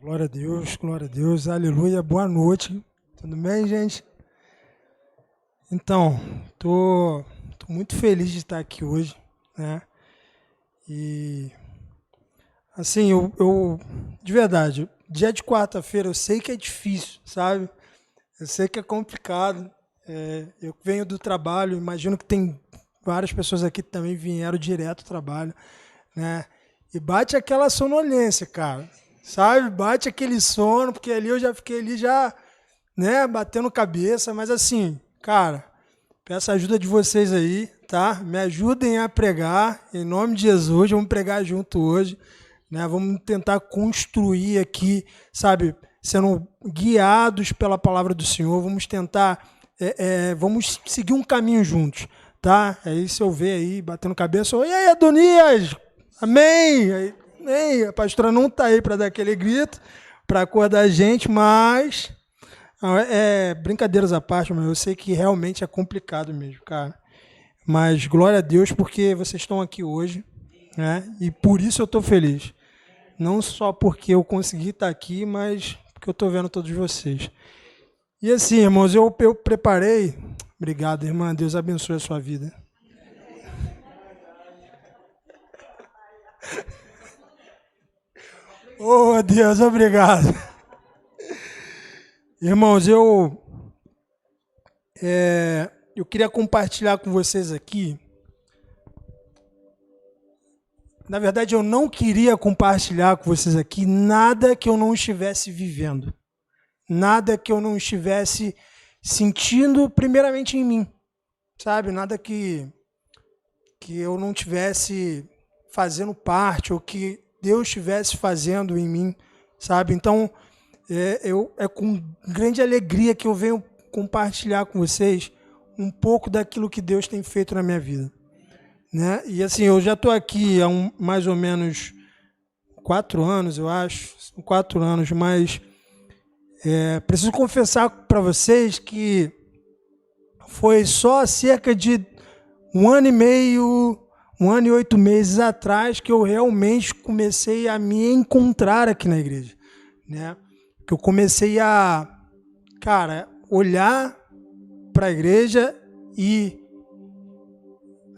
Glória a Deus, aleluia, boa noite, tudo bem, gente? Então, tô muito feliz de estar aqui hoje, né? E, assim, de verdade, dia de quarta-feira eu sei que é difícil, sabe? Eu sei que é complicado, eu venho do trabalho, imagino que tem várias pessoas aqui que também vieram direto do trabalho, né? E bate aquela sonolência, cara, sabe? Bate aquele sono, porque ali eu já fiquei ali já, né, batendo cabeça, mas assim, cara, peço a ajuda de vocês aí, tá? Me ajudem a pregar, em nome de Jesus, vamos pregar junto hoje, né? Vamos tentar construir aqui, sabe, sendo guiados pela palavra do Senhor, vamos tentar, vamos seguir um caminho juntos, tá? Aí se eu ver aí, batendo cabeça, e aí, Adonias? Amém! Amém! A pastora não está aí para dar aquele grito, para acordar a gente, mas brincadeiras à parte, mas eu sei que realmente é complicado mesmo, cara. Mas glória a Deus porque vocês estão aqui hoje, né? E por isso eu estou feliz. Não só porque eu consegui estar aqui, mas porque eu estou vendo todos vocês. E assim, irmãos, eu preparei... Obrigado, irmã. Deus abençoe a sua vida. Oh, Deus, obrigado. Irmãos, eu queria compartilhar com vocês aqui. Na verdade, eu não queria compartilhar com vocês aqui nada que eu não estivesse vivendo. Nada que eu não estivesse sentindo primeiramente em mim. Sabe? Nada que eu não estivesse fazendo parte ou que Deus estivesse fazendo em mim, sabe? Então, é com grande alegria que eu venho compartilhar com vocês um pouco daquilo que Deus tem feito na minha vida, né? E assim, eu já estou aqui há mais ou menos 4 anos, eu acho, 4 anos, mas preciso confessar para vocês que foi só cerca de 1 ano e meio, 1 ano e 8 meses atrás que eu realmente comecei a me encontrar aqui na igreja, né? Que eu comecei a, cara, olhar para a igreja e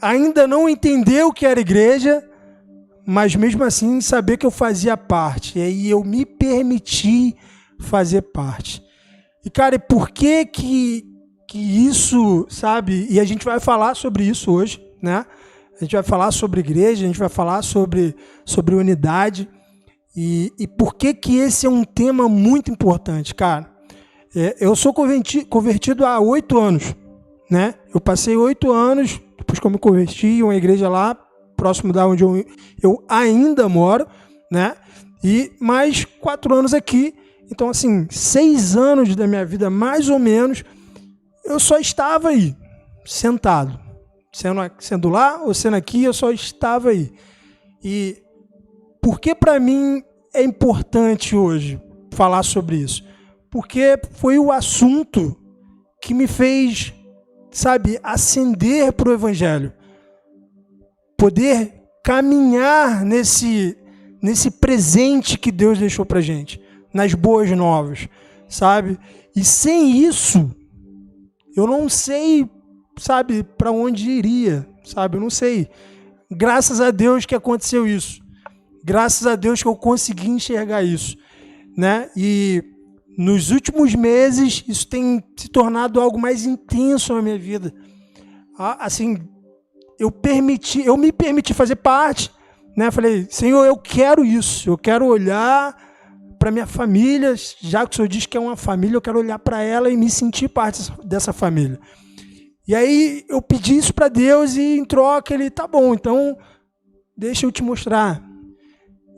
ainda não entender o que era igreja, mas mesmo assim saber que eu fazia parte. E aí eu me permiti fazer parte. E, cara, e por que isso, sabe? E a gente vai falar sobre isso hoje, né? A gente vai falar sobre igreja, a gente vai falar sobre unidade. E por que esse é um tema muito importante, cara? Eu sou convertido há 8 anos, né? Eu passei 8 anos, depois que eu me converti, em uma igreja lá, próximo da onde eu ainda moro, né? E mais 4 anos aqui. Então, assim, 6 anos da minha vida, mais ou menos, eu só estava aí, sentado. Sendo lá ou sendo aqui, eu só estava aí. E por que para mim é importante hoje falar sobre isso? Porque foi o assunto que me fez, sabe, ascender para o Evangelho. Poder caminhar nesse presente que Deus deixou para a gente, nas boas novas, sabe? E sem isso, eu não sei, sabe, para onde iria, sabe? Eu não sei. Graças a Deus que aconteceu isso. Graças a Deus que eu consegui enxergar isso, né? E nos últimos meses isso tem se tornado algo mais intenso na minha vida. Assim, eu me permiti fazer parte, né? Falei, Senhor, eu quero isso. Eu quero olhar para minha família, já que o Senhor diz que é uma família, eu quero olhar para ela e me sentir parte dessa família. E aí eu pedi isso para Deus e em troca ele, tá bom, então deixa eu te mostrar.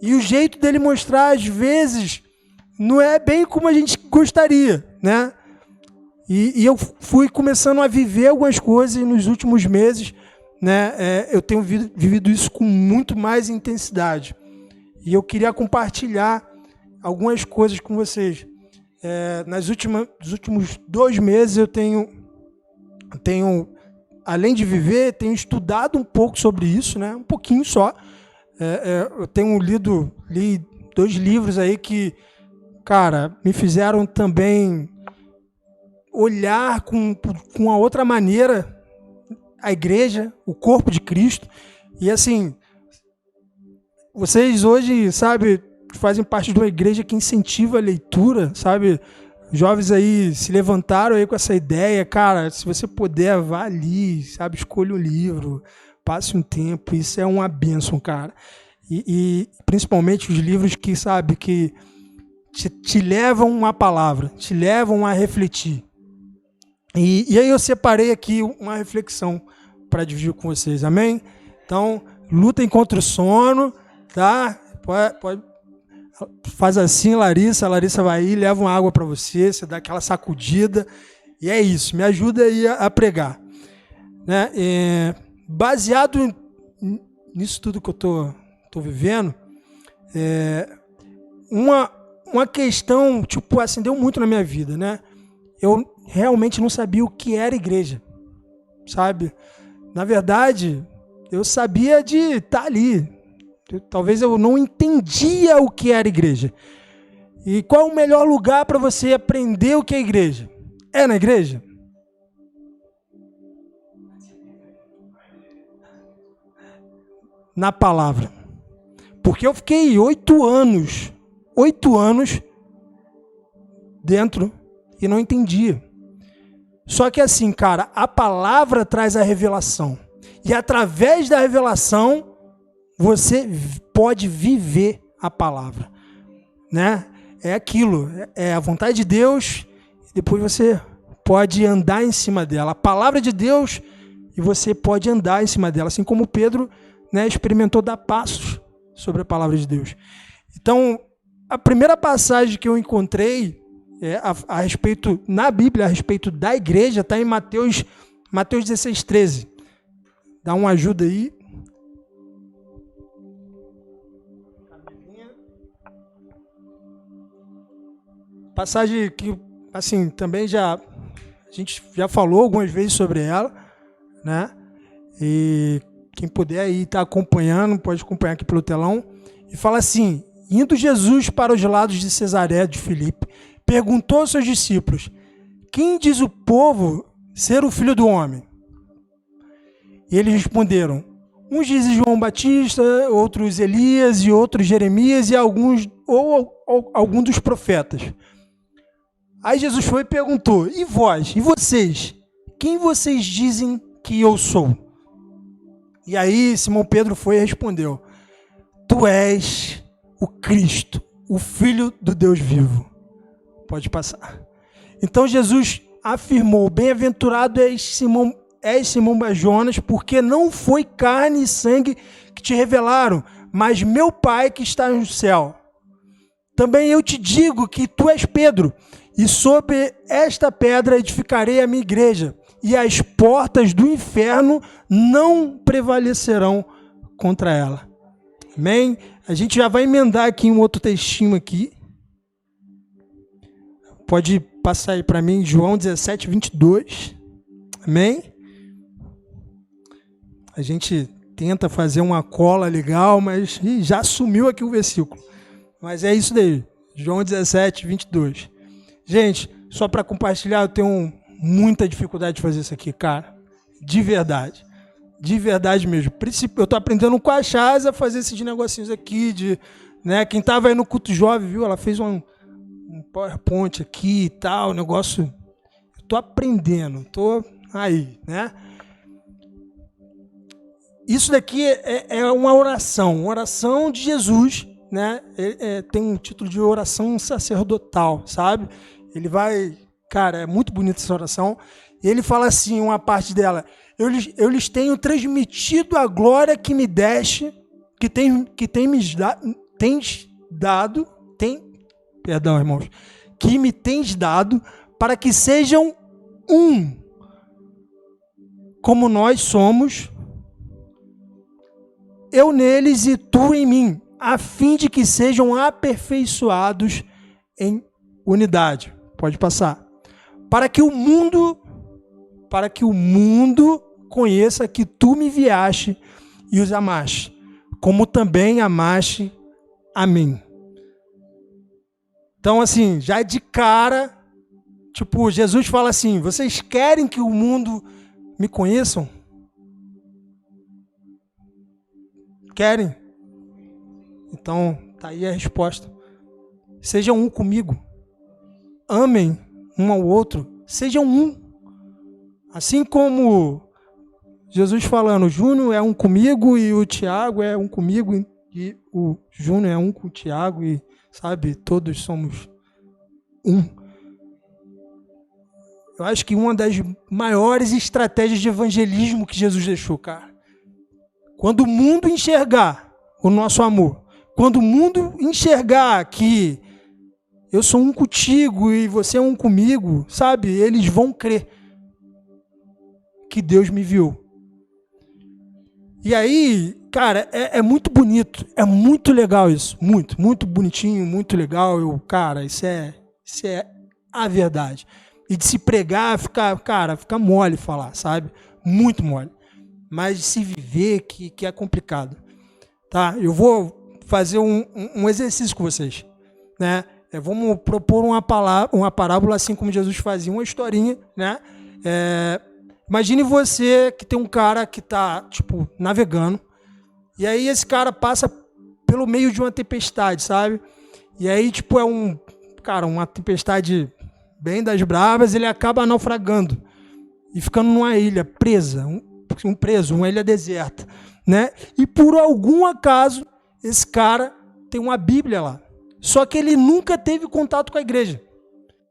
E o jeito dele mostrar, às vezes, não é bem como a gente gostaria, né? E eu fui começando a viver algumas coisas nos últimos meses, né? Eu tenho vivido isso com muito mais intensidade. E eu queria compartilhar algumas coisas com vocês. Nos últimos 2 meses eu tenho, além de viver, tenho estudado um pouco sobre isso, né? Um pouquinho só. Eu tenho li 2 livros aí que cara, me fizeram também olhar com uma outra maneira a igreja, o corpo de Cristo. E assim, vocês hoje, sabe, fazem parte de uma igreja que incentiva a leitura, sabe? Jovens aí se levantaram aí com essa ideia, cara, se você puder, vá ali, sabe, escolha um livro, passe um tempo, isso é uma bênção, cara. E principalmente os livros que, sabe, que te levam à palavra, te levam a refletir. E aí eu separei aqui uma reflexão para dividir com vocês, amém? Então, lutem contra o sono, tá? Pode faz assim, Larissa. A Larissa vai aí, leva uma água para você, você dá aquela sacudida. E é isso, me ajuda aí a pregar. Né? Baseado nisso tudo que eu tô vivendo, uma questão, tipo, acendeu muito na minha vida, né? Eu realmente não sabia o que era igreja, sabe? Na verdade, eu sabia de estar ali. Talvez eu não entendia o que era igreja. E qual é o melhor lugar para você aprender o que é igreja? É na igreja? Na palavra. Porque eu fiquei 8 anos dentro e não entendia. Só que assim, cara, a palavra traz a revelação. E através da revelação, você pode viver a palavra, né? É aquilo, é a vontade de Deus, e depois você pode andar em cima dela. A palavra de Deus, e você pode andar em cima dela, assim como Pedro, né, experimentou dar passos sobre a palavra de Deus. Então, a primeira passagem que eu encontrei a respeito, na Bíblia, a respeito da igreja, está em Mateus 16:13. Dá uma ajuda aí. Passagem que, assim, também a gente já falou algumas vezes sobre ela, né? E quem puder aí estar acompanhando, pode acompanhar aqui pelo telão. E fala assim: indo Jesus para os lados de Cesareia de Filipe, perguntou aos seus discípulos: quem diz o povo ser o Filho do Homem? E eles responderam: uns dizem João Batista, outros Elias, e outros Jeremias, e alguns algum dos profetas. Aí Jesus foi e perguntou: e vós, e vocês? Quem vocês dizem que eu sou? E aí Simão Pedro foi e respondeu: tu és o Cristo, o Filho do Deus vivo. Pode passar. Então Jesus afirmou: bem-aventurado és Simão Barjonas, porque não foi carne e sangue que te revelaram, mas meu Pai que está no céu. Também eu te digo que tu és Pedro, e sobre esta pedra edificarei a minha igreja, e as portas do inferno não prevalecerão contra ela. Amém? A gente já vai emendar aqui um outro textinho aqui. Pode passar aí para mim, João 17:22. Amém? A gente tenta fazer uma cola legal, mas já sumiu aqui o versículo. Mas é isso daí, João 17:22. Gente, só para compartilhar, eu tenho muita dificuldade de fazer isso aqui, cara. De verdade. De verdade mesmo. Eu tô aprendendo com a Chaz a fazer esses negocinhos aqui, né? Quem tava aí no culto jovem, viu? Ela fez um PowerPoint aqui e tal, negócio. Eu tô aprendendo, tô aí, né? Isso daqui é uma oração de Jesus, né? Tem um título de oração sacerdotal, sabe? Ele vai... Cara, é muito bonita essa oração. E ele fala assim, uma parte dela: eu lhes tenho transmitido a glória que me deste, que me tens dado, para que sejam um, como nós somos, eu neles e tu em mim, a fim de que sejam aperfeiçoados em unidade. Pode passar. Para que o mundo conheça que tu me enviaste e os amaste, como também amaste a mim. Então, assim, já de cara, tipo, Jesus fala assim, vocês querem que o mundo me conheçam? Querem? Então, tá aí a resposta. Sejam um comigo. Amem um ao outro. Sejam um. Assim como Jesus falando, o Júnior é um comigo e o Tiago é um comigo e o Júnior é um com o Tiago e, sabe, todos somos um. Eu acho que uma das maiores estratégias de evangelismo que Jesus deixou, cara. Quando o mundo enxergar o nosso amor, quando o mundo enxergar que eu sou um contigo e você é um comigo, sabe, eles vão crer que Deus me enviou. E aí, cara, é muito bonito, é muito legal isso, muito bonitinho, muito legal. Cara, isso é a verdade. E de se pregar, fica mole falar, sabe? Muito mole. Mas de se viver, que é complicado. Tá? Eu vou fazer um exercício com vocês, né? Vamos propor uma parábola assim como Jesus fazia, uma historinha, né? Imagine você que tem um cara que está, tipo, navegando, e aí esse cara passa pelo meio de uma tempestade, sabe? E aí, tipo, uma tempestade bem das bravas, ele acaba naufragando e ficando numa ilha presa, uma ilha deserta, né? E por algum acaso, esse cara tem uma Bíblia lá. Só que ele nunca teve contato com a igreja.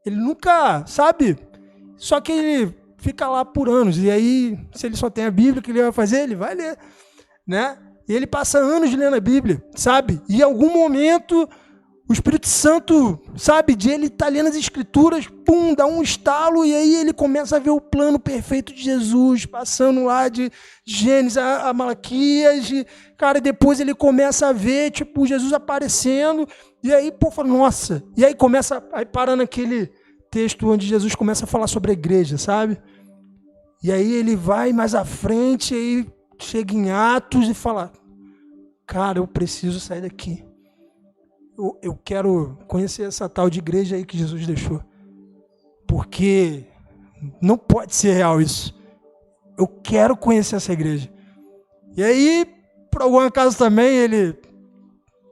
Ele nunca, sabe? Só que ele fica lá por anos. E aí, se ele só tem a Bíblia, o que ele vai fazer? Ele vai ler, né? E ele passa anos lendo a Bíblia, sabe? E em algum momento, o Espírito Santo, sabe? De ele estar lendo as Escrituras, pum, dá um estalo, e aí ele começa a ver o plano perfeito de Jesus, passando lá de Gênesis a Malaquias, cara, depois ele começa a ver, tipo, Jesus aparecendo, e aí, pô, fala, nossa, e aí aí para naquele texto onde Jesus começa a falar sobre a igreja, sabe? E aí ele vai mais à frente, aí chega em Atos e fala, cara, eu preciso sair daqui. Eu quero conhecer essa tal de igreja aí que Jesus deixou. Porque não pode ser real isso. Eu quero conhecer essa igreja. E aí, por algum acaso também, ele,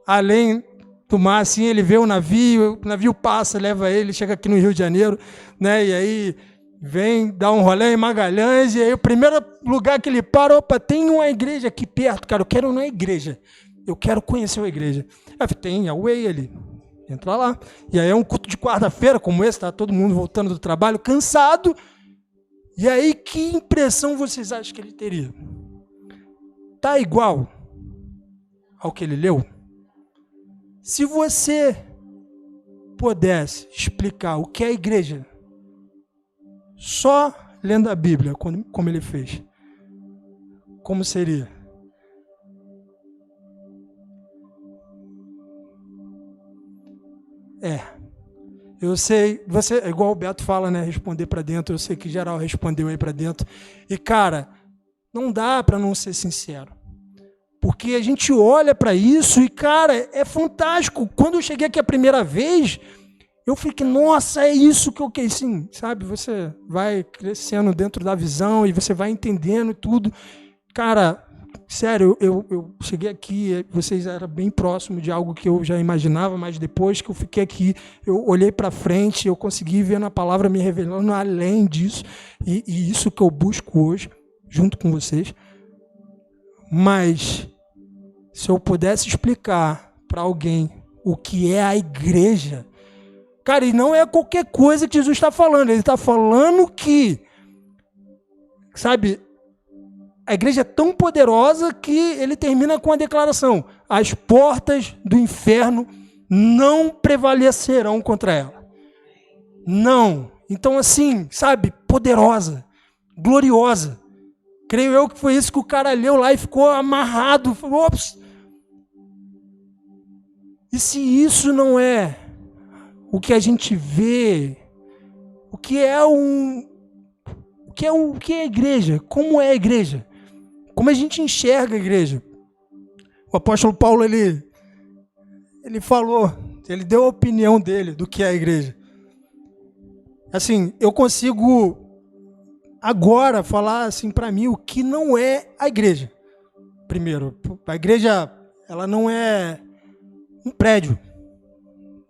além do mar, assim, ele vê o navio passa, leva ele, chega aqui no Rio de Janeiro, né? E aí vem, dá um rolê em Magalhães, e aí o primeiro lugar que ele para, opa, tem uma igreja aqui perto, cara, eu quero ir na igreja. Eu quero conhecer a igreja. Tem a Way ali, entra lá. E aí é um culto de quarta-feira, como esse, tá todo mundo voltando do trabalho, cansado. E aí, que impressão vocês acham que ele teria? Tá igual ao que ele leu? Se você pudesse explicar o que é a igreja, só lendo a Bíblia, como ele fez, como seria? Eu sei, você, igual o Beto fala, né, responder para dentro, eu sei que geral respondeu aí para dentro. E, cara, não dá para não ser sincero. Porque a gente olha para isso e, cara, é fantástico. Quando eu cheguei aqui a primeira vez, eu fiquei, nossa, é isso que eu quero, sim, sabe? Você vai crescendo dentro da visão e você vai entendendo tudo. Cara, sério, eu cheguei aqui, vocês eram bem próximos de algo que eu já imaginava, mas depois que eu fiquei aqui, eu olhei para frente, eu consegui ver na palavra me revelando além disso, e isso que eu busco hoje, junto com vocês. Mas, se eu pudesse explicar para alguém o que é a igreja, cara, e não é qualquer coisa que Jesus está falando, ele está falando que, sabe, a igreja é tão poderosa que ele termina com a declaração: as portas do inferno não prevalecerão contra ela. Não. Então, assim, sabe, poderosa, gloriosa. Creio eu que foi isso que o cara leu lá e ficou amarrado. Falou, ops. E se isso não é o que a gente vê, o que é a igreja? Como é a igreja? Como a gente enxerga a igreja? O apóstolo Paulo, ele falou Ele deu a opinião dele do que é a igreja. Assim, eu consigo agora falar assim para mim o que não é a igreja. Primeiro, a igreja, ela não é um prédio.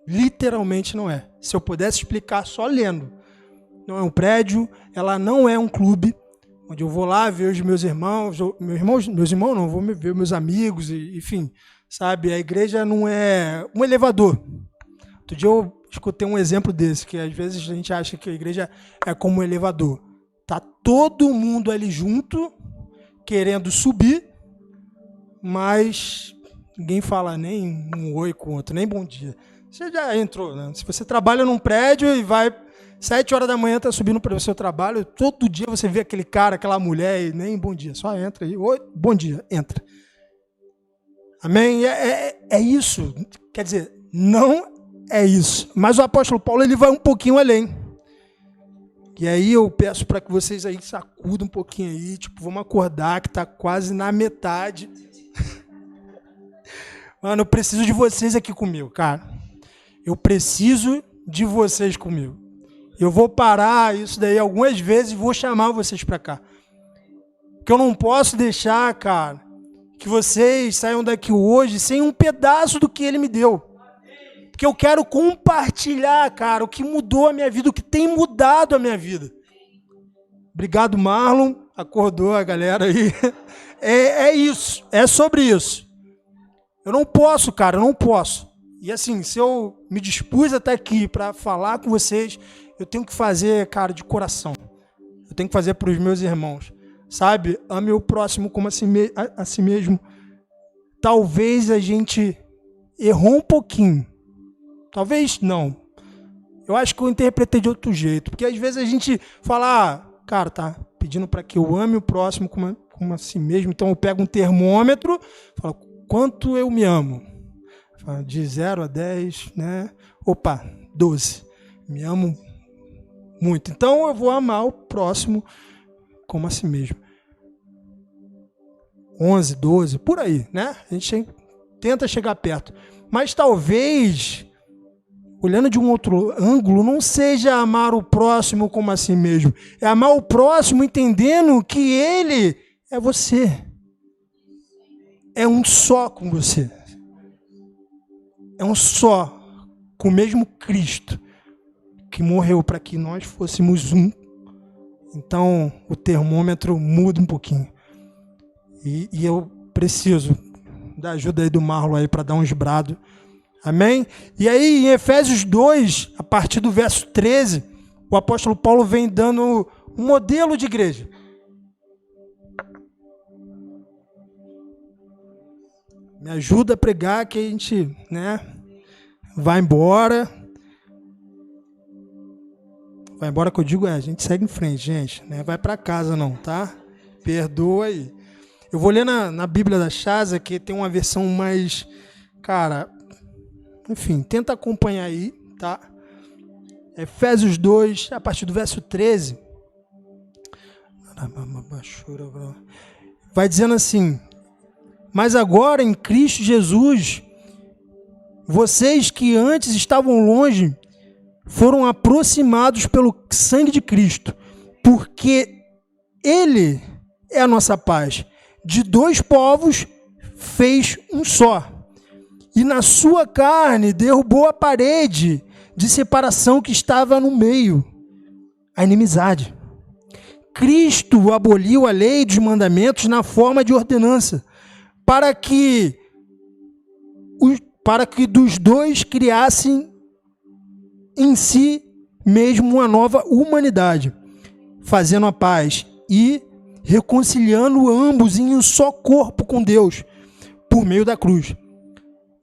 Literalmente não é. Se eu pudesse explicar só lendo. Não é um prédio, ela não é um clube, onde eu vou lá ver os meus irmãos, não, vou ver meus amigos, enfim, sabe? A igreja não é um elevador. Outro dia eu escutei um exemplo desse, que às vezes a gente acha que a igreja é como um elevador. Tá todo mundo ali junto, querendo subir, mas ninguém fala nem um oi com o outro, nem bom dia. Você já entrou, né? Se você trabalha num prédio e vai 7 horas da manhã, tá subindo para o seu trabalho, todo dia você vê aquele cara, aquela mulher e nem bom dia, só entra aí, oi, bom dia, entra. Amém? É isso. Quer dizer, não é isso. Mas o apóstolo Paulo, ele vai um pouquinho além. E aí eu peço para que vocês aí sacudam um pouquinho aí, tipo, vamos acordar que tá quase na metade. Mano, eu preciso de vocês aqui comigo, cara. Eu preciso de vocês comigo. Eu vou parar isso daí algumas vezes e vou chamar vocês para cá. Porque eu não posso deixar, cara, que vocês saiam daqui hoje sem um pedaço do que ele me deu. Porque eu quero compartilhar, cara, o que mudou a minha vida, o que tem mudado a minha vida. Obrigado, Marlon. Acordou a galera aí. É isso. É sobre isso. Eu não posso, cara, eu não posso. E assim, se eu me dispus até aqui para falar com vocês, eu tenho que fazer, cara, de coração. Eu tenho que fazer para os meus irmãos. Sabe? Ame o próximo como a si mesmo. Talvez a gente errou um pouquinho. Talvez não. Eu acho que eu interpretei de outro jeito. Porque às vezes a gente fala, cara, tá pedindo para que eu ame o próximo como a si mesmo. Então eu pego um termômetro, falo, quanto eu me amo? De 0 a 10, né? Opa, 12. Me amo muito. Então eu vou amar o próximo como a si mesmo. 11, 12, por aí, né? A gente tenta chegar perto. Mas talvez, olhando de um outro ângulo, não seja amar o próximo como a si mesmo. É amar o próximo entendendo que ele é você. É um só com você. É um só com o mesmo Cristo que morreu para que nós fôssemos um. Então, o termômetro muda um pouquinho. E eu preciso da ajuda aí do Marlon aí para dar um esbrado. Amém? E aí, em Efésios 2, a partir do verso 13, o apóstolo Paulo vem dando um modelo de igreja. Me ajuda a pregar que a gente, né, vai embora. Vai embora que eu digo, a gente segue em frente, gente. Não vai para casa não, tá? Perdoa aí. Eu vou ler na Bíblia da Chasa, que tem uma versão mais, cara, enfim, tenta acompanhar aí, tá? Efésios 2, a partir do verso 13. Vai dizendo assim: mas agora em Cristo Jesus, vocês que antes estavam longe, foram aproximados pelo sangue de Cristo, porque Ele é a nossa paz. De dois povos fez um só, e na sua carne derrubou a parede de separação que estava no meio, a inimizade. Cristo aboliu a lei dos mandamentos na forma de ordenança, para que dos dois criassem em si mesmo uma nova humanidade, fazendo a paz e reconciliando ambos em um só corpo com Deus, por meio da cruz,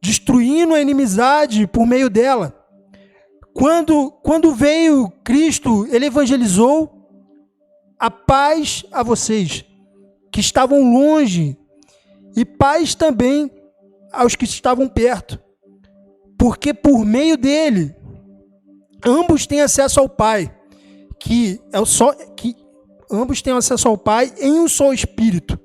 destruindo a inimizade por meio dela. Quando veio Cristo, Ele evangelizou a paz a vocês, que estavam longe, e paz também aos que estavam perto, porque por meio dele, ambos têm acesso ao Pai, ambos têm acesso ao Pai em um só Espírito.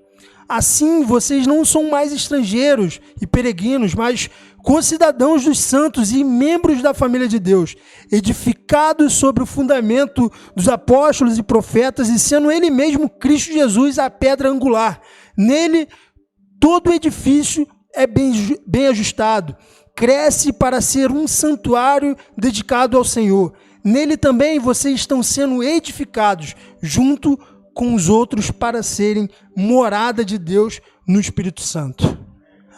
Assim, vocês não são mais estrangeiros e peregrinos, mas concidadãos dos santos e membros da família de Deus, edificados sobre o fundamento dos apóstolos e profetas, e sendo ele mesmo, Cristo Jesus, a pedra angular. Nele, todo o edifício é bem ajustado, cresce para ser um santuário dedicado ao Senhor. Nele também vocês estão sendo edificados, junto com os outros, para serem morada de Deus no Espírito Santo.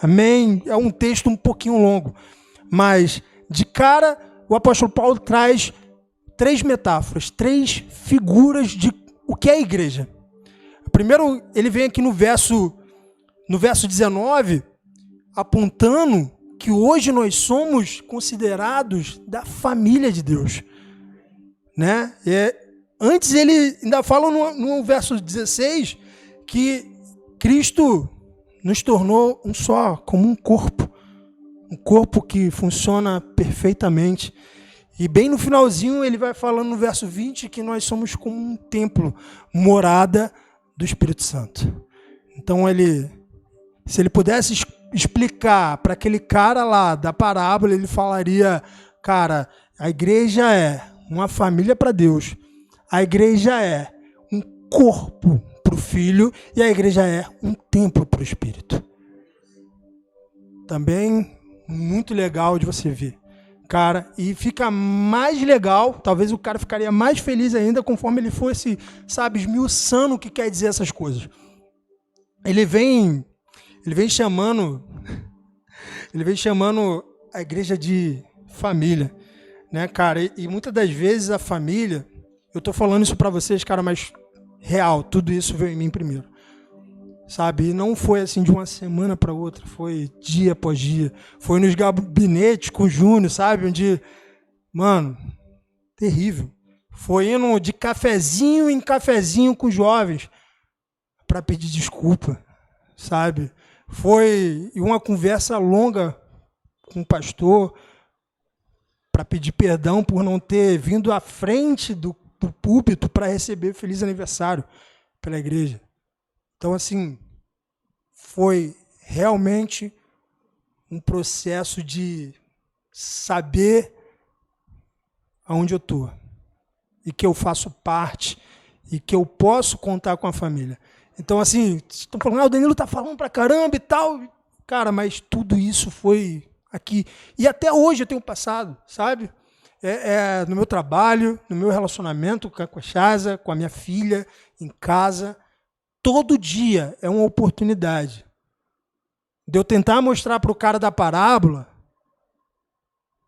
Amém? É um texto um pouquinho longo, mas de cara o apóstolo Paulo traz 3 metáforas, 3 figuras de o que é a igreja. Primeiro, ele vem aqui no verso 19, apontando que hoje nós somos considerados da família de Deus, né? Antes ele ainda fala no verso 16 que Cristo nos tornou um só, como um corpo que funciona perfeitamente. E bem no finalzinho ele vai falando no verso 20 que nós somos como um templo, morada do Espírito Santo. Então se ele pudesse explicar para aquele cara lá da parábola, ele falaria, cara, a igreja é uma família para Deus, a igreja é um corpo para o Filho e a igreja é um templo para o Espírito. Também muito legal de você ver, cara, e fica mais legal, talvez o cara ficaria mais feliz ainda conforme ele fosse, sabe, esmiuçando o que quer dizer essas coisas. Ele vem chamando a igreja de família, né, cara? E muitas das vezes a família, eu tô falando isso para vocês, cara, mas real, tudo isso veio em mim primeiro, sabe? E não foi assim de uma semana para outra, foi dia após dia, foi nos gabinetes com o Júnior, sabe? Onde, mano, terrível. Foi indo de cafezinho em cafezinho com os jovens para pedir desculpa, sabe? Foi uma conversa longa com o pastor para pedir perdão por não ter vindo à frente do púlpito para receber feliz aniversário pela igreja. Então, assim, foi realmente um processo de saber aonde eu estou e que eu faço parte e que eu posso contar com a família. Então, assim, estão falando, o Danilo está falando pra caramba e tal. Cara, mas tudo isso foi aqui. E até hoje eu tenho passado, sabe? No meu trabalho, no meu relacionamento com a Chaza, com a minha filha, em casa. Todo dia é uma oportunidade de eu tentar mostrar para o cara da parábola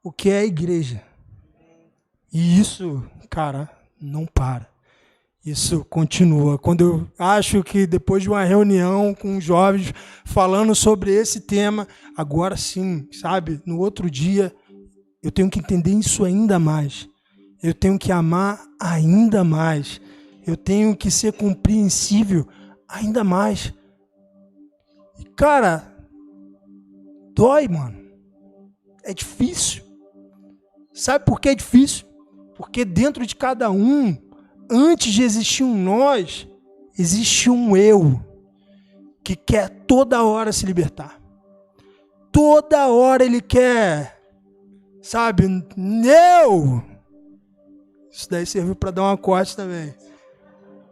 o que é a igreja. E isso, cara, não para. Isso continua. Quando eu acho que depois de uma reunião com os jovens falando sobre esse tema, agora sim, sabe, no outro dia, eu tenho que entender isso ainda mais. Eu tenho que amar ainda mais. Eu tenho que ser compreensível ainda mais. E, cara, dói, mano. É difícil. Sabe por que é difícil? Porque dentro de cada um, antes de existir um nós, existe um eu que quer toda hora se libertar. Toda hora ele quer, sabe, eu. Isso daí serviu para dar uma corte também.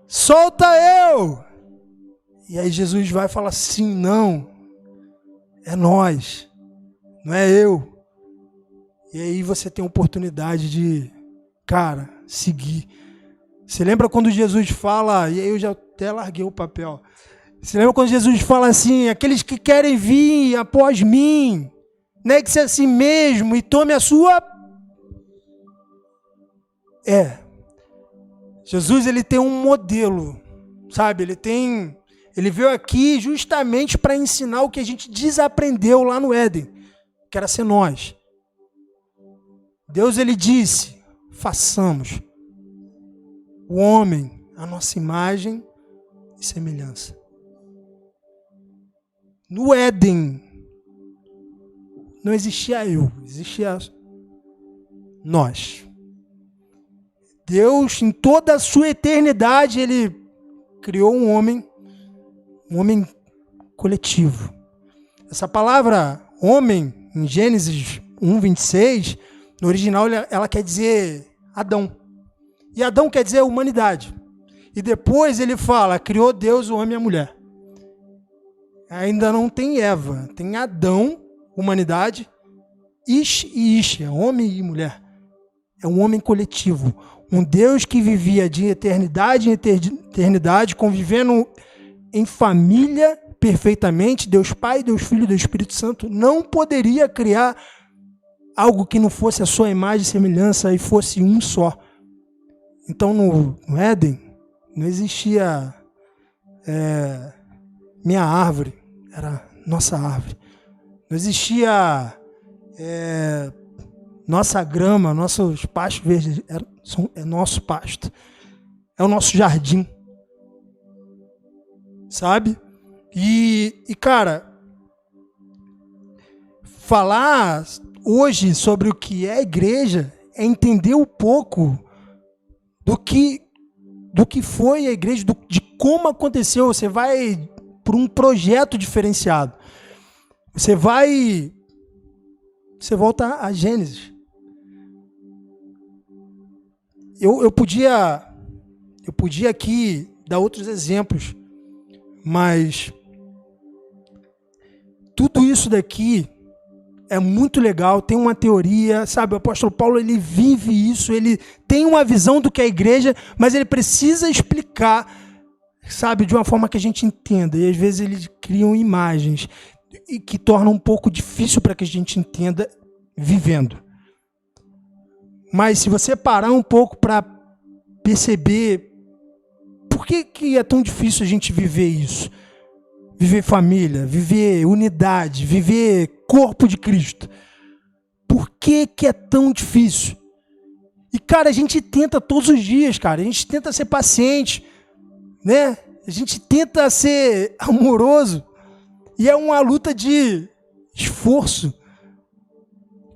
Solta eu! E aí Jesus vai falar assim, não, é nós, não é eu. E aí você tem a oportunidade de, cara, seguir. Você lembra quando Jesus fala, e aí eu já até larguei o papel. Você lembra quando Jesus fala assim, aqueles que querem vir após mim, negue-se a si mesmo e tome a sua... Jesus, ele tem um modelo, sabe? Ele veio aqui justamente para ensinar o que a gente desaprendeu lá no Éden, que era ser nós. Deus, ele disse, façamos o homem a nossa imagem e semelhança. No Éden, não existia eu, existia nós. Deus, em toda a sua eternidade, ele criou um homem coletivo. Essa palavra homem em Gênesis 1:26, no original ela quer dizer Adão. E Adão quer dizer humanidade. E depois ele fala, criou Deus o homem e a mulher. Ainda não tem Eva, tem Adão, humanidade, Ish e Ish, homem e mulher. É um homem coletivo. Um Deus que vivia de eternidade em eternidade, convivendo em família perfeitamente, Deus Pai, Deus Filho e Deus Espírito Santo, não poderia criar algo que não fosse a sua imagem e semelhança e fosse um só. Então, no Éden, não existia minha árvore, era nossa árvore. Não existia nossa grama, nossos pastos verdes, é nosso pasto. É o nosso jardim. Sabe? E, cara, falar hoje sobre o que é igreja é entender um pouco do que foi a igreja, de como aconteceu. Você vai por um projeto diferenciado. Você volta a Gênesis. Eu podia aqui dar outros exemplos, mas tudo isso daqui é muito legal, tem uma teoria, sabe? O apóstolo Paulo, ele vive isso, ele tem uma visão do que é a igreja, mas ele precisa explicar, sabe, de uma forma que a gente entenda. E às vezes eles criam imagens e que tornam um pouco difícil para que a gente entenda vivendo. Mas se você parar um pouco para perceber por que é tão difícil a gente viver isso, viver família, viver unidade, viver corpo de Cristo, por que é tão difícil? E, cara, a gente tenta todos os dias, cara, a gente tenta ser paciente, né? A gente tenta ser amoroso, e é uma luta de esforço,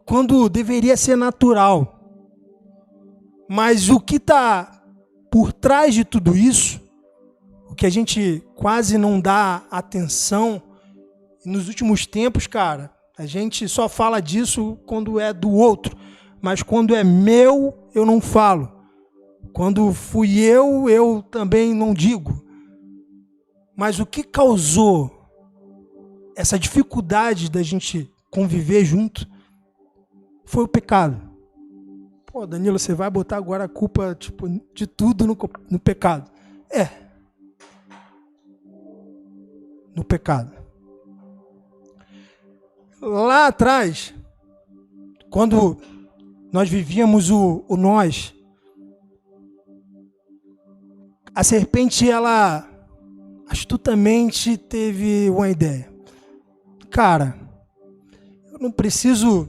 quando deveria ser natural. Mas o que está por trás de tudo isso, o que a gente quase não dá atenção, nos últimos tempos, cara, a gente só fala disso quando é do outro, mas quando é meu, eu não falo. Quando fui eu também não digo. Mas o que causou essa dificuldade da gente conviver junto foi o pecado. Pô, Danilo, você vai botar agora a culpa de tudo no pecado. No pecado. Lá atrás, quando nós vivíamos o nós, a serpente, ela astutamente teve uma ideia. Cara, eu não preciso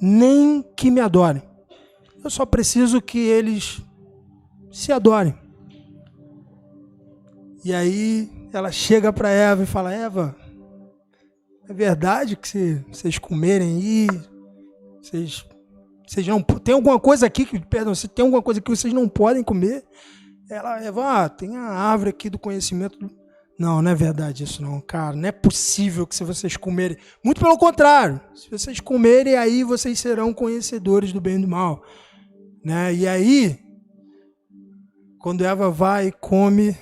nem que me adorem. Eu só preciso que eles se adorem. E aí ela chega para Eva e fala: Eva, é verdade que se vocês comerem aí, vocês não tem alguma coisa aqui que, perdão, se tem alguma coisa que vocês não podem comer? Eva, tem a árvore aqui do conhecimento. Não é verdade isso não, cara. Não é possível que se vocês comerem. Muito pelo contrário. Se vocês comerem, aí vocês serão conhecedores do bem e do mal. Né? E aí, quando Eva vai e come,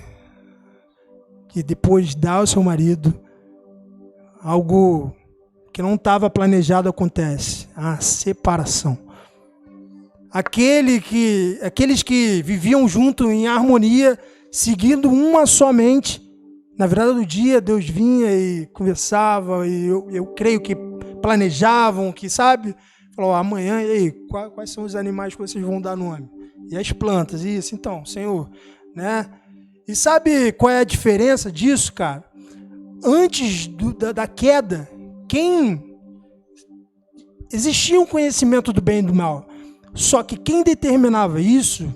que depois dá ao seu marido, algo que não estava planejado acontece, a separação. Aqueles que viviam juntos em harmonia, seguindo uma só mente, na virada do dia, Deus vinha e conversava, e eu creio que planejavam, que sabe, falou, amanhã, e aí, quais são os animais que vocês vão dar nome? E as plantas, isso, então, Senhor, né? E sabe qual é a diferença disso, cara? Antes da queda, existia um conhecimento do bem e do mal, só que quem determinava isso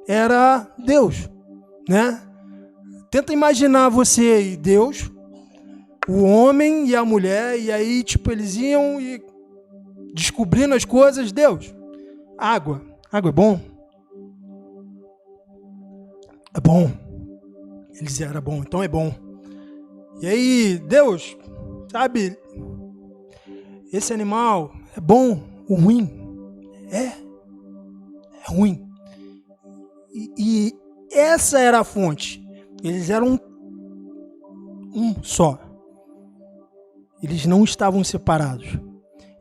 era Deus, né? Tenta imaginar você e Deus, o homem e a mulher, e aí, eles iam e descobrindo as coisas. Deus, água é bom? É bom. Eles diziam, era bom, então é bom. E aí, Deus, sabe, esse animal é bom ou ruim? É ruim. E essa era a fonte. Eles eram um só. Eles não estavam separados.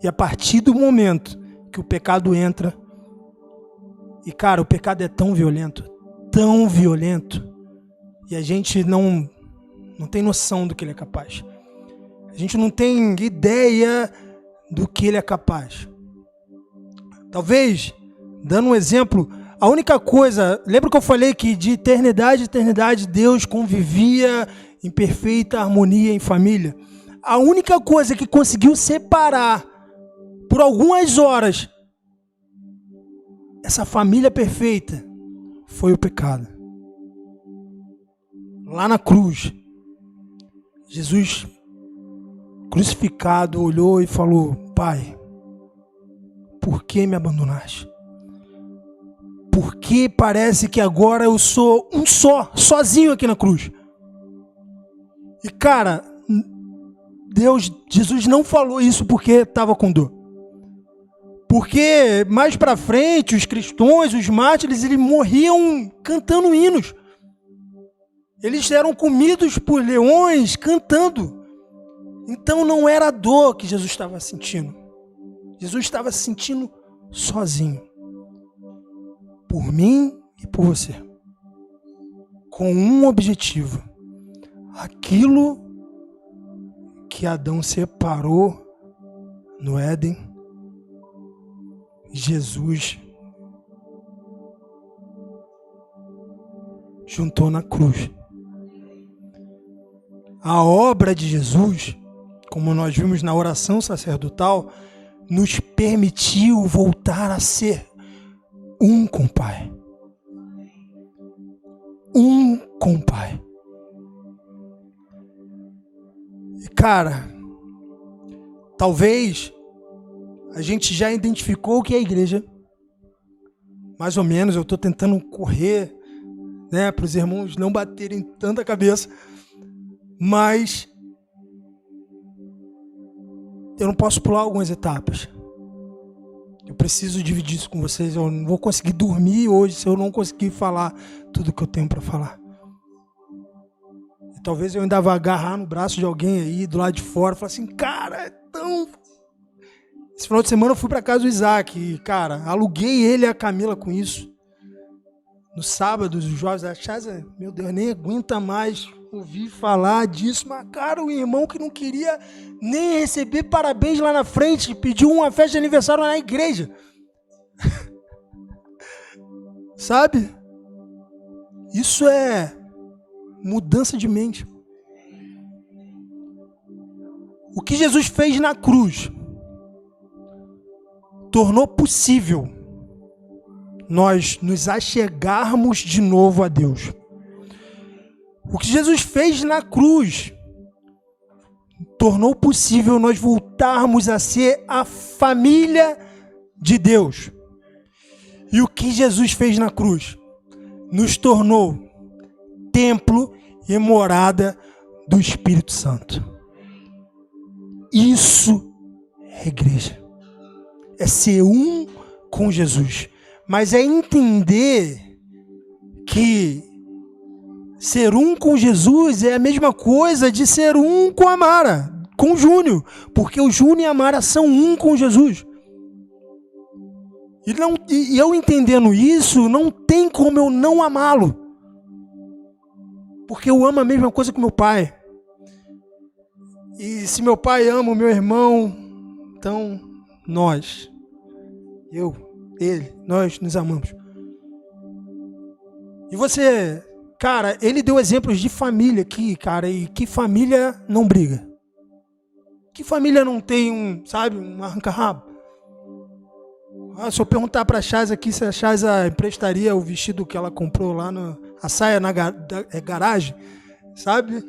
E a partir do momento que o pecado entra, e cara, o pecado é tão violento, e a gente não tem noção do que ele é capaz. A gente não tem ideia do que ele é capaz. Talvez, dando um exemplo, a única coisa, lembra que eu falei que de eternidade a eternidade Deus convivia em perfeita harmonia em família? A única coisa que conseguiu separar por algumas horas essa família perfeita foi o pecado. Lá na cruz, Jesus crucificado olhou e falou: Pai, por que me abandonaste? Por que parece que agora eu sou um sozinho aqui na cruz? E cara, Jesus não falou isso porque estava com dor. Porque mais pra frente, os cristãos, os mártires, eles morriam cantando hinos. Eles eram comidos por leões cantando. Então não era a dor que Jesus estava sentindo. Jesus estava se sentindo sozinho. Por mim e por você. Com um objetivo. Aquilo que Adão separou no Éden, Jesus juntou na cruz. A obra de Jesus, como nós vimos na oração sacerdotal, nos permitiu voltar a ser um com o Pai. Um com o Pai. E cara, talvez a gente já identificou o que é a igreja. Mais ou menos, eu estou tentando correr, né, para os irmãos não baterem tanta cabeça. Mas eu não posso pular algumas etapas. Eu preciso dividir isso com vocês. Eu não vou conseguir dormir hoje se eu não conseguir falar tudo que eu tenho para falar. E talvez eu ainda vá agarrar no braço de alguém aí do lado de fora e falar assim: cara, é tão... Esse final de semana eu fui para casa do Isaac e, cara, aluguei ele e a Camila com isso. No sábado, os jovens acharam, meu Deus, nem aguenta mais ouvir falar disso. Mas, cara, o irmão que não queria nem receber parabéns lá na frente, pediu uma festa de aniversário na igreja. Sabe? Isso é mudança de mente. O que Jesus fez na cruz tornou possível nós nos achegarmos de novo a Deus. O que Jesus fez na cruz tornou possível nós voltarmos a ser a família de Deus. E o que Jesus fez na cruz nos tornou templo e morada do Espírito Santo. Isso é igreja. É ser um com Jesus. Mas é entender que ser um com Jesus é a mesma coisa de ser um com a Mara, com o Júnior. Porque o Júnior e a Mara são um com Jesus. E eu entendendo isso, não tem como eu não amá-lo. Porque eu amo a mesma coisa que meu pai. E se meu pai ama o meu irmão, então nós, ele, nós nos amamos. E você, cara, ele deu exemplos de família aqui, cara, e que família não briga? Que família não tem um arranca-rabo? Se eu perguntar pra Chaz aqui se a Chaz emprestaria o vestido que ela comprou lá, a saia na garagem, sabe?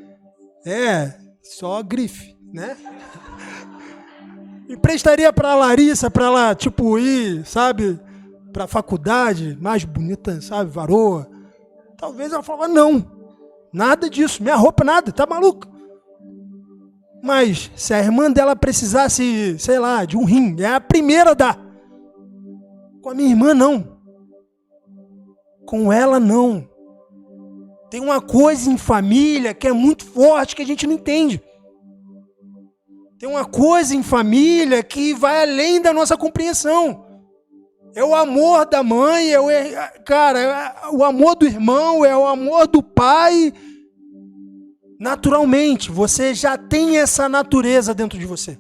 Só grife, né? Emprestaria pra Larissa, pra ela, ir, sabe? Pra faculdade, mais bonita, sabe? Varoa. Talvez ela falava, não. Nada disso. Minha roupa, nada. Tá maluco? Mas se a irmã dela precisasse, sei lá, de um rim, é a primeira a dar. Com a minha irmã, não. Com ela, não. Tem uma coisa em família que é muito forte, que a gente não entende. Tem uma coisa em família que vai além da nossa compreensão. É o amor da mãe, o amor do irmão, é o amor do pai. Naturalmente, você já tem essa natureza dentro de você.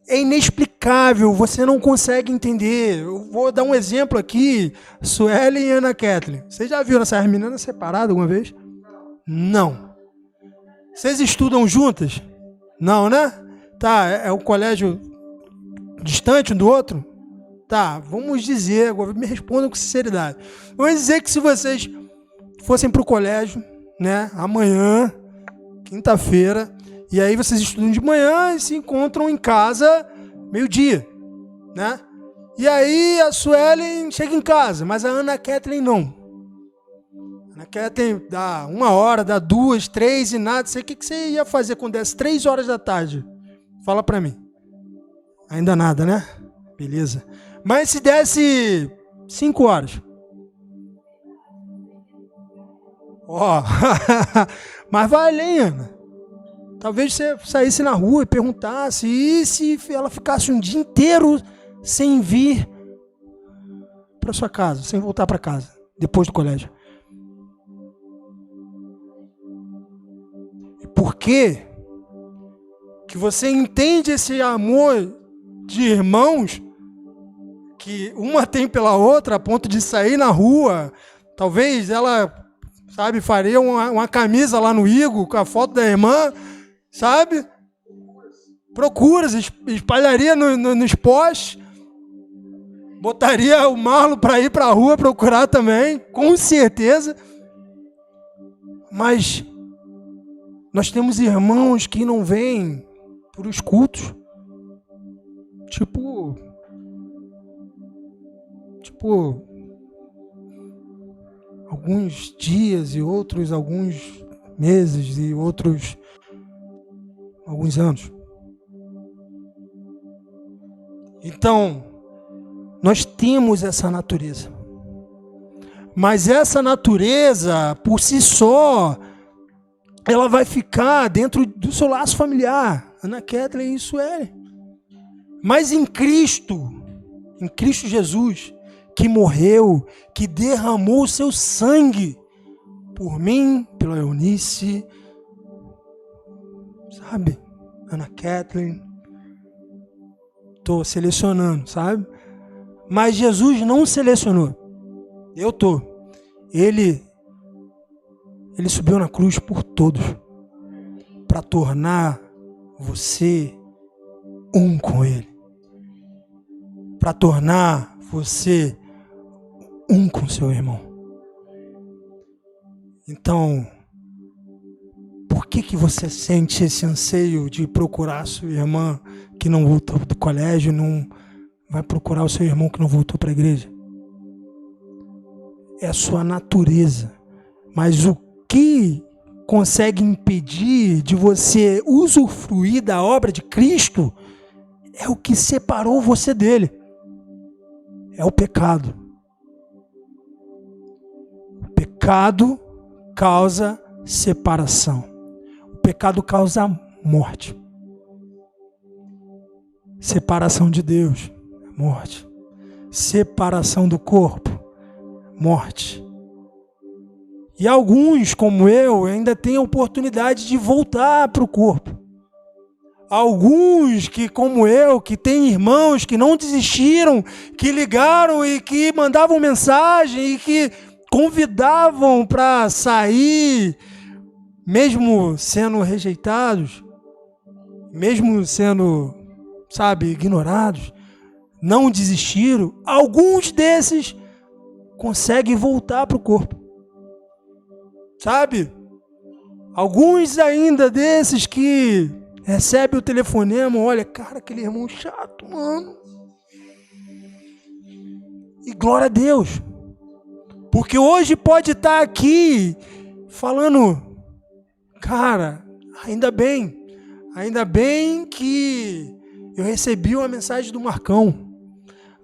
É inexplicável, você não consegue entender. Eu vou dar um exemplo aqui, Suelen e Ana Kathleen. Vocês já viram essas meninas separadas alguma vez? Não. Vocês estudam juntas? Não, né? Tá, é um colégio distante um do outro? Tá, vamos dizer, agora me respondam com sinceridade. Vamos dizer que se vocês fossem para o colégio, né, amanhã, quinta-feira, e aí vocês estudam de manhã e se encontram em casa meio-dia, né? E aí a Suelen chega em casa, mas a Ana Kathleen não. A Ana Kathleen dá 1 hora, dá 2, 3 e nada. Sei o que você ia fazer quando desse 3 horas da tarde? Fala pra mim. Ainda nada, né? Beleza. Mas se desse 5 horas? Ó, mas vai além, Ana. Talvez você saísse na rua e perguntasse, e se ela ficasse um dia inteiro sem vir para sua casa, sem voltar para casa, depois do colégio? Por quê? Que você entende esse amor de irmãos que uma tem pela outra a ponto de sair na rua. Talvez ela, sabe, faria uma camisa lá no Igo com a foto da irmã, sabe? Procuras, espalharia nos posts, botaria o Marlon para ir para a rua procurar também, com certeza. Mas nós temos irmãos que não vêm para os cultos, tipo alguns dias e outros alguns meses e outros alguns anos. Então, nós temos essa natureza. Mas essa natureza, por si só, ela vai ficar dentro do seu laço familiar. Ana Kathleen, isso é. Mas em Cristo Jesus, que morreu, que derramou o seu sangue por mim, pela Eunice, sabe? Ana Kathleen. Estou selecionando, sabe? Mas Jesus não selecionou. Eu estou. Ele subiu na cruz por todos, para tornar você um com Ele, para tornar você um com seu irmão. Então, por que você sente esse anseio de procurar a sua irmã que não voltou do colégio, não vai procurar o seu irmão que não voltou para a igreja? É a sua natureza. Mas o que consegue impedir de você usufruir da obra de Cristo é o que separou você dele. É o pecado. O pecado causa separação. O pecado causa morte. Separação de Deus, morte. Separação do corpo, morte. E alguns, como eu, ainda têm a oportunidade de voltar para o corpo. Alguns que, como eu, que têm irmãos que não desistiram, que ligaram e que mandavam mensagem e que convidavam para sair, mesmo sendo rejeitados, mesmo sendo, sabe, ignorados, não desistiram. Alguns desses conseguem voltar para o corpo. Sabe? Alguns ainda desses que recebem o telefonema, olha, cara, aquele irmão chato, mano. E glória a Deus. Porque hoje pode estar aqui falando, cara, ainda bem, Ainda bem que eu recebi uma mensagem do Marcão.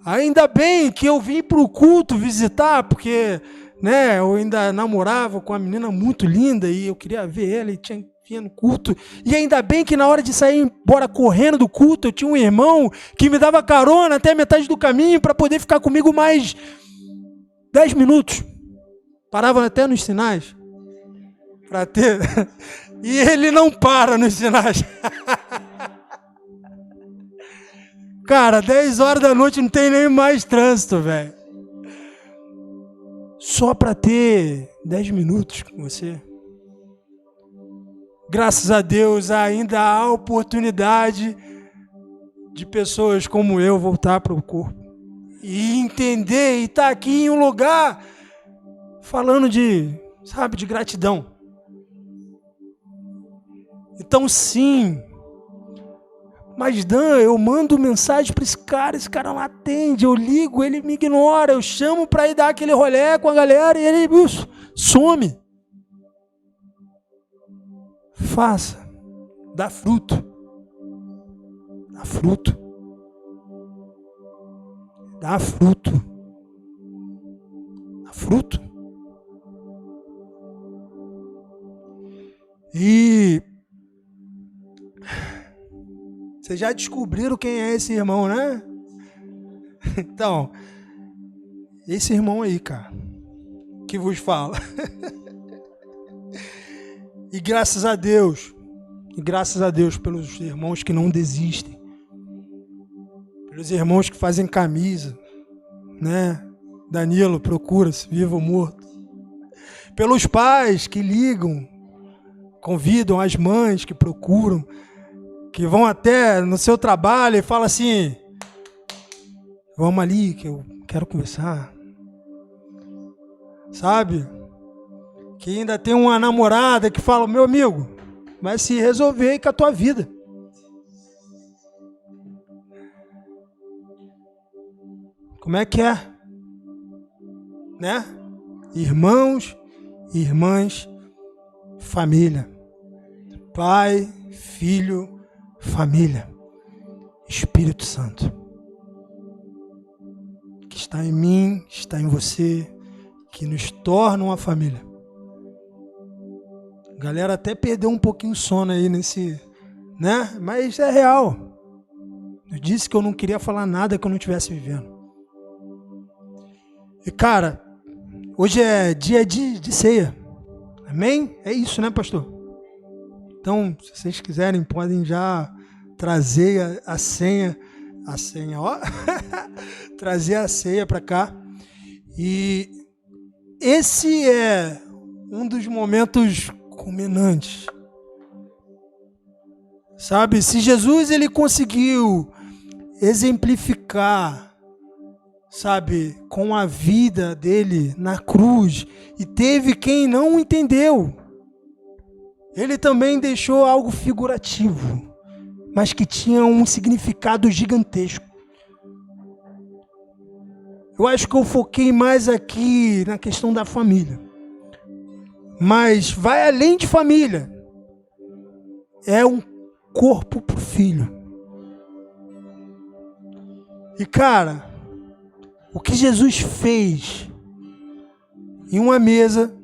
Ainda bem que eu vim para o culto visitar, porque, né, eu ainda namorava com uma menina muito linda e eu queria ver ela e tinha que vir no culto. E ainda bem que na hora de sair embora correndo do culto, eu tinha um irmão que me dava carona até a metade do caminho para poder ficar comigo mais 10 minutos. Parava até nos sinais para ter. E ele não para nos sinais. Cara, 10 horas da noite não tem nem mais trânsito, velho. Só para ter 10 minutos com você. Graças a Deus ainda há oportunidade de pessoas como eu voltar para o corpo. E entender e estar aqui em um lugar falando de gratidão. Então sim, mas Dan, eu mando mensagem para esse cara não atende, eu ligo, ele me ignora, eu chamo para ir dar aquele rolê com a galera e ele some. Faça, dá fruto. Dá fruto. Dá fruto. Dá fruto. E vocês já descobriram quem é esse irmão, né? Então, esse irmão aí, cara, que vos fala. E graças a Deus pelos irmãos que não desistem, pelos irmãos que fazem camisa, né? Danilo, procura-se, vivo ou morto. Pelos pais que ligam, convidam as mães que procuram, que vão até no seu trabalho e falam assim, vamos ali que eu quero conversar. Sabe? Que ainda tem uma namorada que fala, meu amigo, vai se resolver aí com a tua vida. Como é que é? Né? Irmãos, irmãs, família. Pai, filho, família. Espírito Santo. Que está em mim, está em você, que nos torna uma família. A galera até perdeu um pouquinho o sono aí nesse, né? Mas é real. Eu disse que eu não queria falar nada que eu não estivesse vivendo. E cara, hoje é dia de ceia. Amém? É isso, né, pastor? Então, se vocês quiserem, podem já trazer a senha, ó. Trazer a ceia para cá. E esse é um dos momentos culminantes. Sabe, se Jesus ele conseguiu exemplificar, sabe, com a vida dele na cruz, e teve quem não entendeu, ele também deixou algo figurativo, mas que tinha um significado gigantesco. Eu acho que eu foquei mais aqui na questão da família. Mas vai além de família. É um corpo pro filho. E cara, o que Jesus fez em uma mesa,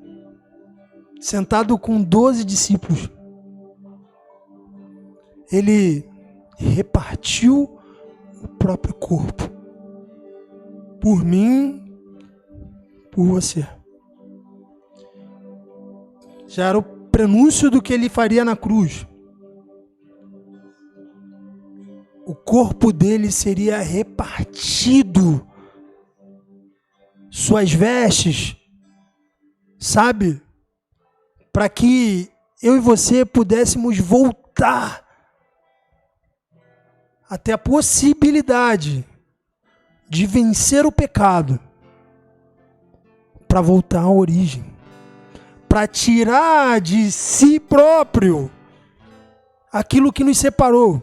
sentado com 12 discípulos, ele repartiu o próprio corpo. Por mim, por você. Já era o prenúncio do que ele faria na cruz. O corpo dele seria repartido. Suas vestes, sabe? Para que eu e você pudéssemos voltar até a possibilidade de vencer o pecado, para voltar à origem, para tirar de si próprio aquilo que nos separou,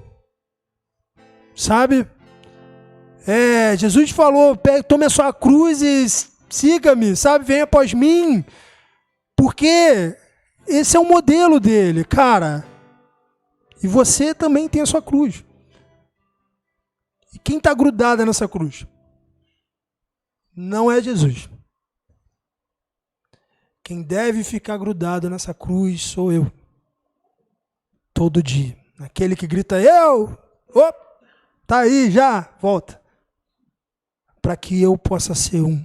sabe? Jesus falou, tome a sua cruz e siga-me, sabe? Venha após mim, porque esse é o modelo dele, cara. E você também tem a sua cruz. E quem está grudado nessa cruz? Não é Jesus. Quem deve ficar grudado nessa cruz sou eu. Todo dia. Aquele que grita, eu! Opa, tá aí já, volta. Para que eu possa ser um.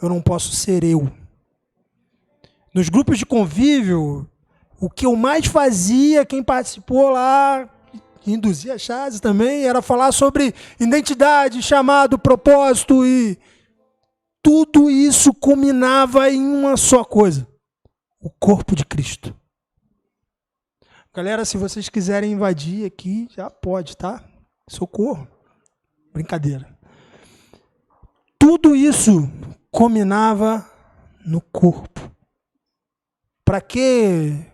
Eu não posso ser eu. Nos grupos de convívio, o que eu mais fazia, quem participou lá, induzia a Chaz também, era falar sobre identidade, chamado, propósito, e tudo isso culminava em uma só coisa: o corpo de Cristo. Galera, se vocês quiserem invadir aqui, já pode, tá? Socorro. Brincadeira. Tudo isso culminava no corpo. Para que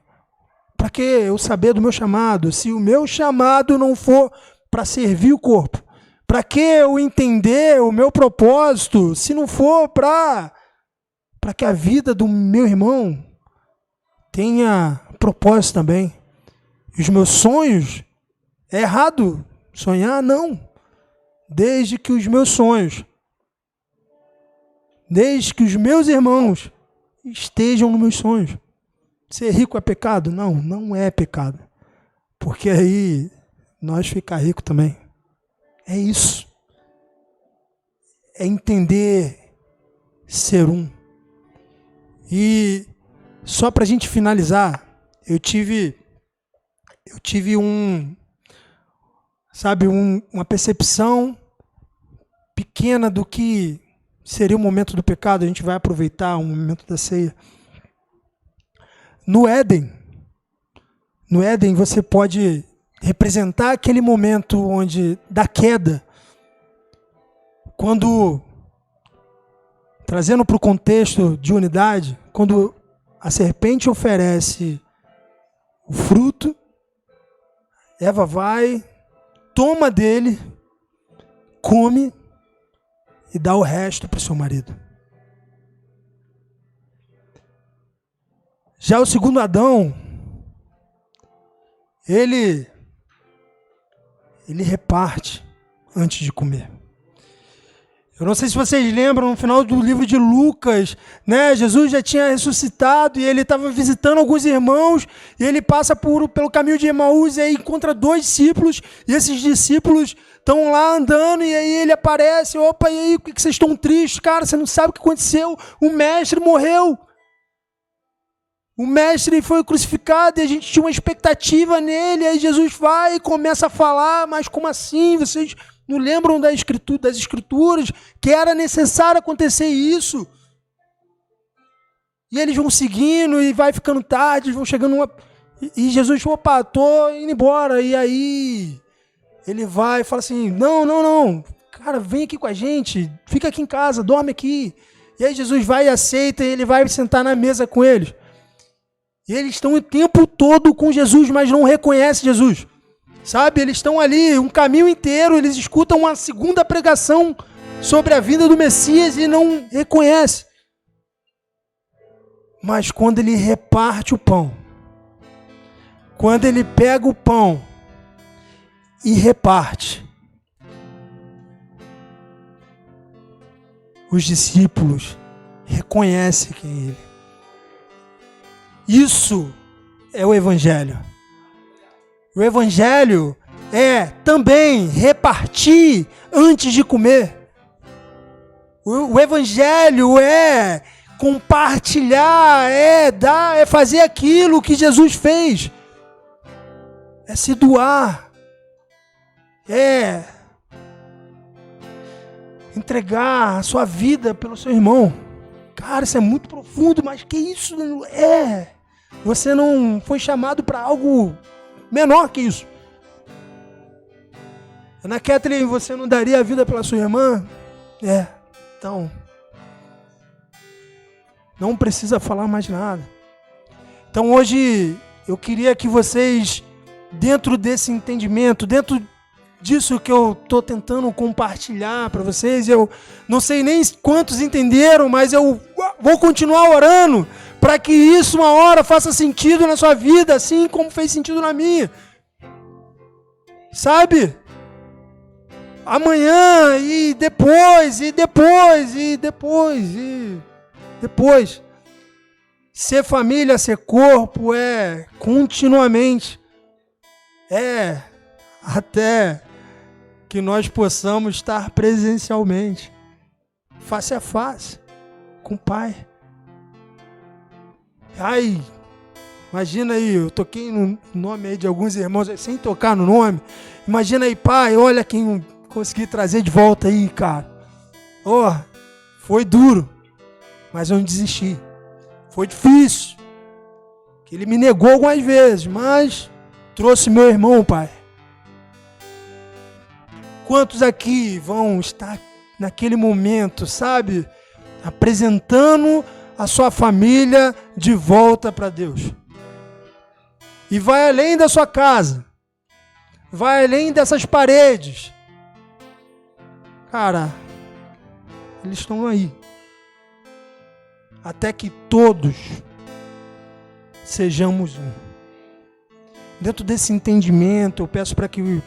eu saber do meu chamado? Se o meu chamado não for para servir o corpo, para que eu entender o meu propósito, se não for para que a vida do meu irmão tenha propósito também? E os meus sonhos, é errado sonhar? Não. Desde que os meus sonhos, desde que os meus irmãos estejam nos meus sonhos. Ser rico é pecado? Não, não é pecado. Porque aí nós ficar rico também. É isso. É entender ser um. E só para a gente finalizar, eu tive uma percepção pequena do que seria o momento do pecado. A gente vai aproveitar o momento da ceia. No Éden você pode representar aquele momento onde, da queda, quando, trazendo para o contexto de unidade, quando a serpente oferece o fruto, Eva vai, toma dele, come e dá o resto para o seu marido. Já o segundo Adão, ele reparte antes de comer. Eu não sei se vocês lembram, no final do livro de Lucas, né, Jesus já tinha ressuscitado e ele estava visitando alguns irmãos, e ele passa pelo caminho de Emaús e aí encontra 2 discípulos, e esses discípulos estão lá andando, e aí ele aparece, opa, e aí, por que vocês estão tristes? Cara, você não sabe o que aconteceu, o mestre morreu. O mestre foi crucificado e a gente tinha uma expectativa nele, aí Jesus vai e começa a falar, mas como assim? Vocês não lembram das escrituras que era necessário acontecer isso? E eles vão seguindo e vai ficando tarde, vão chegando e Jesus, opa, tô indo embora. E aí ele vai e fala assim, não, cara, vem aqui com a gente, fica aqui em casa, dorme aqui. E aí Jesus vai e aceita, e ele vai sentar na mesa com eles. E eles estão o tempo todo com Jesus, mas não reconhecem Jesus. Sabe, eles estão ali um caminho inteiro, eles escutam uma segunda pregação sobre a vinda do Messias e não reconhecem. Mas quando ele reparte o pão, quando ele pega o pão e reparte, os discípulos reconhecem quem é ele. Isso é o Evangelho. O Evangelho é também repartir antes de comer. O Evangelho é compartilhar, é dar, é fazer aquilo que Jesus fez. É se doar. É entregar a sua vida pelo seu irmão. Cara, isso é muito profundo, mas que isso é? Você não foi chamado para algo menor que isso. Ana Kathleen, você não daria a vida pela sua irmã? Então, não precisa falar mais nada. Então hoje eu queria que vocês, dentro desse entendimento, dentro disso que eu estou tentando compartilhar para vocês, eu não sei nem quantos entenderam, mas eu vou continuar orando para que isso uma hora faça sentido na sua vida, assim como fez sentido na minha. Sabe? Amanhã e depois, e depois, e depois, e depois. Ser família, ser corpo é continuamente. É até que nós possamos estar presencialmente, face a face, com o Pai. Ai, imagina aí, eu toquei no nome aí de alguns irmãos, sem tocar no nome. Imagina aí, Pai, olha quem eu consegui trazer de volta aí, cara. Foi duro, mas eu não desisti. Foi difícil, que ele me negou algumas vezes, mas trouxe meu irmão, Pai. Quantos aqui vão estar naquele momento, sabe, apresentando a sua família de volta para Deus? E vai além da sua casa, vai além dessas paredes. Cara, eles estão aí. Até que todos sejamos um. Dentro desse entendimento, eu peço para que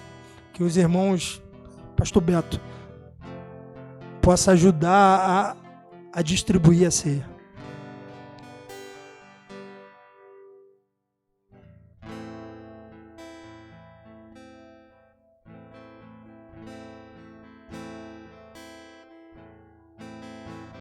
os irmãos, Pastor Beto, possa ajudar a distribuir a ceia.